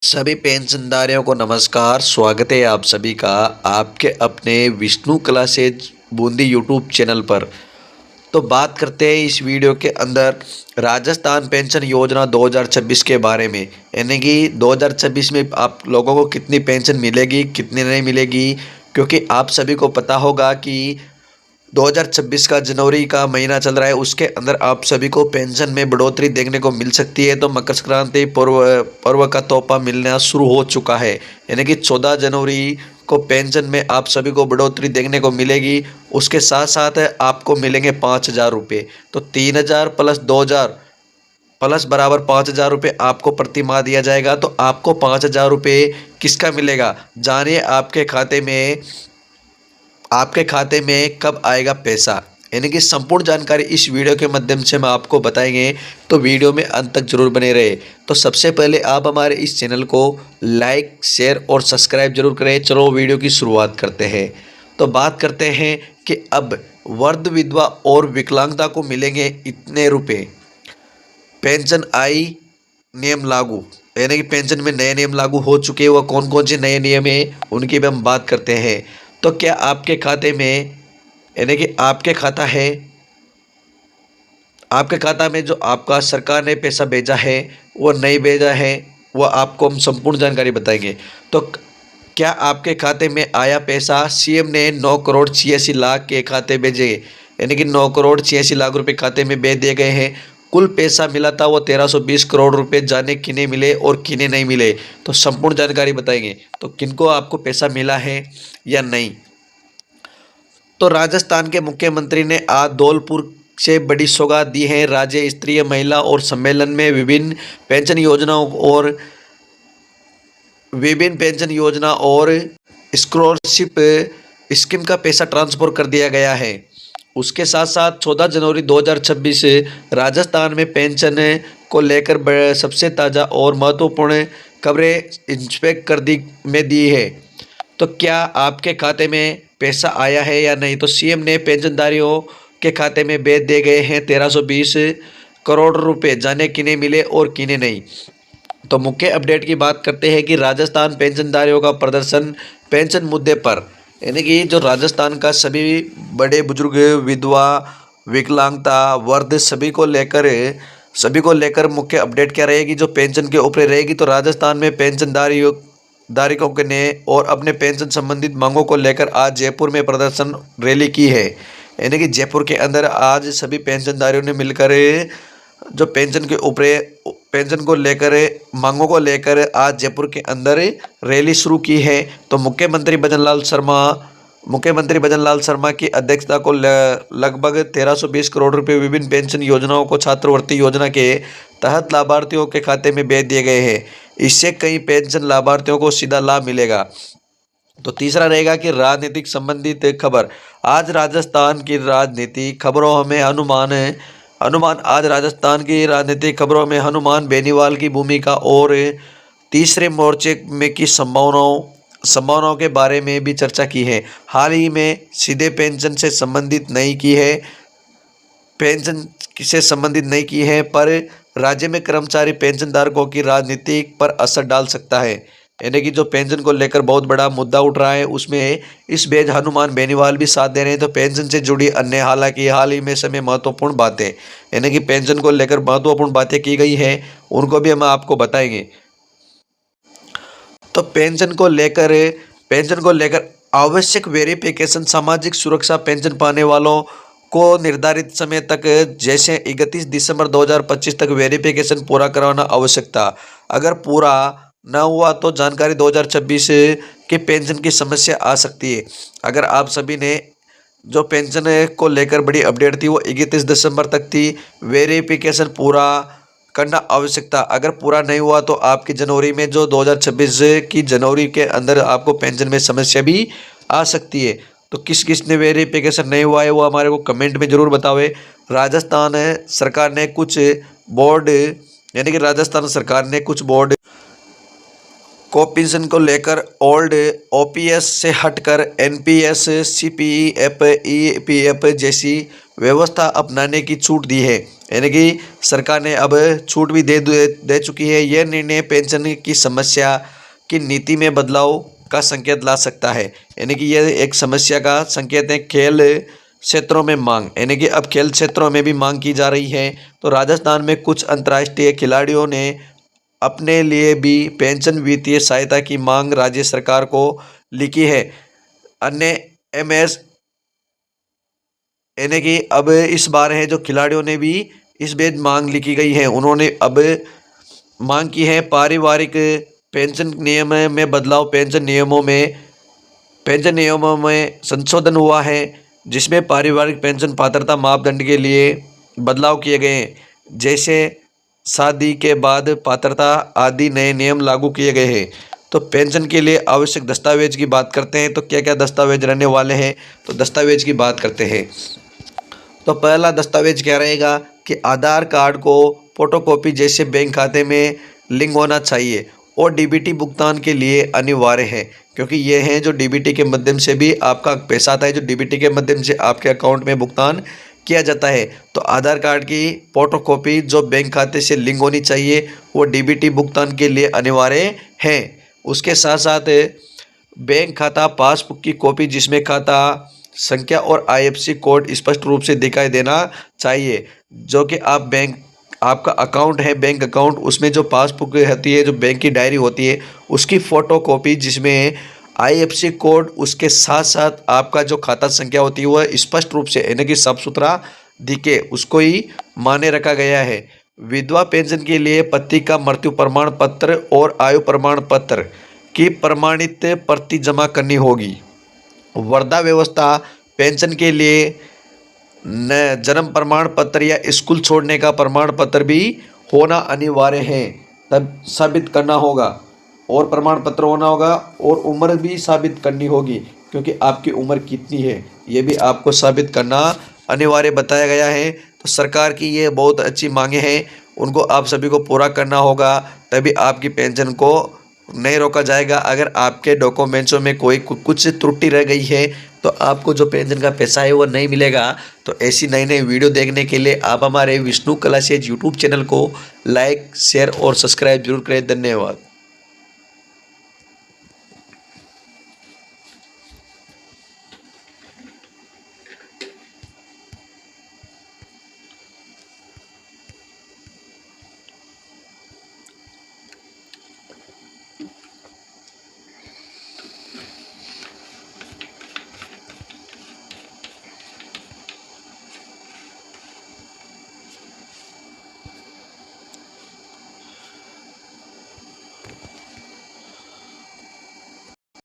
सभी पेंशनधारियों को नमस्कार। स्वागत है आप सभी का आपके अपने Vishnu classes Bundi YouTube channel पर। तो बात करते हैं इस वीडियो के अंदर राजस्थान पेंशन योजना 2026 के बारे में, यानी कि 2026 में आप लोगों को कितनी पेंशन मिलेगी, कितनी नहीं मिलेगी। क्योंकि आप सभी को पता होगा कि 2026 का जनवरी का महीना चल रहा है, उसके अंदर आप सभी को पेंशन में बढ़ोतरी देखने को मिल सकती है। तो मकर संक्रांति पर्व का तोहफा मिलना शुरू हो चुका है, यानी कि 14 जनवरी को पेंशन में आप सभी को बढ़ोतरी देखने को मिलेगी। उसके साथ साथ आपको मिलेंगे 5,000 रुपये। तो 3,000 प्लस 2,000 प्लस बराबर 5,000 रुपये आपको प्रति माह दिया जाएगा। तो आपको 5,000 रुपये किसका मिलेगा, जानिए आपके खाते में कब आएगा पैसा, यानी कि संपूर्ण जानकारी इस वीडियो के माध्यम से हम आपको बताएंगे। तो वीडियो में अंत तक जरूर बने रहे। तो सबसे पहले आप हमारे इस चैनल को लाइक, शेयर और सब्सक्राइब जरूर करें। चलो वीडियो की शुरुआत करते हैं। तो बात करते हैं कि अब वृद्ध, विधवा और विकलांगता को मिलेंगे इतने रुपये। पेंशन आई नियम लागू, यानी कि पेंशन में नए नियम लागू हो चुके हैं। वह कौन कौन से नए नियम हैं उनकी भी हम बात करते हैं। तो क्या आपके खाते में, यानी कि आपके खाता में जो आपका सरकार ने पैसा भेजा है वो नहीं भेजा है, वो आपको हम संपूर्ण जानकारी बताएंगे। तो क्या आपके खाते में आया पैसा? सीएम ने 9,86,00,000 के खाते भेजे, यानी कि 9,86,00,000 रुपये खाते में भेज दिए गए हैं। कुल पैसा मिला था वो 1,320 करोड़ रुपए। जाने किन्हें मिले और किन्हें नहीं मिले, तो संपूर्ण जानकारी बताएंगे। तो किनको आपको पैसा मिला है या नहीं। तो राजस्थान के मुख्यमंत्री ने आज धौलपुर से बड़ी सौगात दी है। राज्य स्तरीय महिला और सम्मेलन में विभिन्न पेंशन योजना और स्कॉलरशिप स्कीम का पैसा ट्रांसफर कर दिया गया है। उसके साथ साथ 14 जनवरी 2026 राजस्थान में पेंशन को लेकर सबसे ताज़ा और महत्वपूर्ण खबरें इंस्पेक्ट में दी है। तो क्या आपके खाते में पैसा आया है या नहीं। तो सीएम ने पेंशनधारियों के खाते में भेज दिए गए हैं 1,320 करोड़ रुपए। जाने किन्हें मिले और किन्हें नहीं। तो मुख्य अपडेट की बात करते हैं कि राजस्थान पेंशनधारियों का प्रदर्शन पेंशन मुद्दे पर, यानी कि जो राजस्थान का सभी बड़े बुजुर्ग, विधवा, विकलांगता, वृद्ध सभी को लेकर मुख्य अपडेट क्या रहेगी, जो पेंशन के ऊपर रहेगी। तो राजस्थान में धारकों ने और अपने पेंशन संबंधित मांगों को लेकर आज जयपुर में प्रदर्शन रैली की है। यानी कि जयपुर के अंदर आज सभी पेंशनधारियों ने मिलकर जो पेंशन को लेकर मांगों को लेकर आज जयपुर के अंदर रैली शुरू की है। तो मुख्यमंत्री भजन लाल शर्मा की अध्यक्षता को लगभग 1,320 करोड़ रुपए विभिन्न पेंशन योजनाओं को छात्रवृत्ति योजना के तहत लाभार्थियों के खाते में भेज दिए गए हैं। इससे कई पेंशन लाभार्थियों को सीधा लाभ मिलेगा। तो तीसरा रहेगा कि राजनीतिक संबंधित खबर। आज राजस्थान की राजनीति खबरों में आज राजस्थान की राजनीतिक खबरों में हनुमान बेनीवाल की भूमिका और तीसरे मोर्चे में की संभावनाओं के बारे में भी चर्चा की है। हाल ही में सीधे पेंशन से संबंधित नहीं की है, पर राज्य में कर्मचारी पेंशन धारकों की राजनीति पर असर डाल सकता है। यानी कि जो पेंशन को लेकर बहुत बड़ा मुद्दा उठ रहा है, उसमें इस बेज हनुमान बेनीवाल भी साथ दे रहे हैं। तो पेंशन से जुड़ी अन्य हालांकि हाल ही में समय महत्वपूर्ण बातें, यानी कि पेंशन को लेकर महत्वपूर्ण बातें की गई हैं, उनको भी हम आपको बताएंगे। तो पेंशन को लेकर आवश्यक वेरिफिकेशन, सामाजिक सुरक्षा पेंशन पाने वालों को निर्धारित समय तक, जैसे 31 दिसंबर 2025 तक वेरिफिकेशन पूरा करवाना आवश्यक था। अगर पूरा न हुआ तो जानकारी 2026 के पेंशन की समस्या आ सकती है। अगर आप सभी ने जो पेंशन को लेकर बड़ी अपडेट थी वो 31 दिसंबर तक थी, वेरिफिकेशन पूरा करना आवश्यक था। अगर पूरा नहीं हुआ तो आपकी जनवरी में, जो 2026 की जनवरी के अंदर आपको पेंशन में समस्या भी आ सकती है। तो किस किस ने वेरिफिकेशन नहीं हुआ है वो हमारे को कमेंट में ज़रूर बतावे। राजस्थान सरकार ने कुछ बोर्ड को पेंशन को लेकर ओल्ड ओपीएस से हटकर एनपीएस, सीपीएफ, ईपीएफ जैसी व्यवस्था अपनाने की छूट दी है। यानी कि सरकार ने अब छूट भी दे चुकी है। यह निर्णय पेंशन की समस्या की नीति में बदलाव का संकेत ला सकता है। यानी कि यह एक समस्या का संकेत है। खेल क्षेत्रों में मांग, यानी कि अब खेल क्षेत्रों में भी मांग की जा रही है। तो राजस्थान में कुछ अंतर्राष्ट्रीय खिलाड़ियों ने अपने लिए भी पेंशन वित्तीय सहायता की मांग राज्य सरकार को लिखी है। अन्य एमएस, यानी कि अब इस बार है जो खिलाड़ियों ने भी इस बेद मांग लिखी गई है। उन्होंने अब मांग की है पारिवारिक पेंशन नियम में बदलाव। पेंशन नियमों में संशोधन हुआ है, जिसमें पारिवारिक पेंशन पात्रता मापदंड के लिए बदलाव किए गए हैं। जैसे शादी के बाद पात्रता आदि नए नियम लागू किए गए हैं। तो पेंशन के लिए आवश्यक दस्तावेज की बात करते हैं। तो क्या क्या दस्तावेज रहने वाले हैं, तो दस्तावेज की बात करते हैं। तो पहला दस्तावेज क्या रहेगा कि आधार कार्ड को फोटोकॉपी जैसे बैंक खाते में लिंक होना चाहिए और डीबीटी भुगतान के लिए अनिवार्य है, क्योंकि ये हैं जो डीबीटी के माध्यम से भी आपका पैसा आता है, जो डीबीटी के माध्यम से आपके अकाउंट में भुगतान किया जाता है। तो आधार कार्ड की फोटोकॉपी जो बैंक खाते से लिंक होनी चाहिए, वो डीबीटी भुगतान के लिए अनिवार्य है। उसके साथ साथ बैंक खाता पासबुक की कॉपी जिसमें खाता संख्या और आईएफएससी कोड स्पष्ट रूप से दिखाई देना चाहिए। जो कि आपका अकाउंट है, बैंक अकाउंट, उसमें जो पासबुक होती है, जो बैंक की डायरी होती है, उसकी फ़ोटोकॉपी जिसमें आईएफएससी कोड, उसके साथ साथ आपका जो खाता संख्या होती है वह स्पष्ट रूप से यानी कि साफ सुथरा दिखे, उसको ही मान्य रखा गया है। विधवा पेंशन के लिए पति का मृत्यु प्रमाण पत्र और आयु प्रमाण पत्र की प्रमाणित प्रति जमा करनी होगी। वृद्धा व्यवस्था पेंशन के लिए जन्म प्रमाण पत्र या स्कूल छोड़ने का प्रमाण पत्र भी होना अनिवार्य है, तब साबित करना होगा, और प्रमाण पत्र होना होगा, और उम्र भी साबित करनी होगी, क्योंकि आपकी उम्र कितनी है ये भी आपको साबित करना अनिवार्य बताया गया है। तो सरकार की ये बहुत अच्छी मांगे हैं, उनको आप सभी को पूरा करना होगा, तभी आपकी पेंशन को नहीं रोका जाएगा। अगर आपके डॉक्यूमेंट्सों में कोई कुछ त्रुटि रह गई है तो आपको जो पेंशन का पैसा है वो नहीं मिलेगा। तो ऐसी नई नई वीडियो देखने के लिए आप हमारे विष्णु क्लासेज यूट्यूब चैनल को लाइक, शेयर और सब्सक्राइब जरूर करें। धन्यवाद।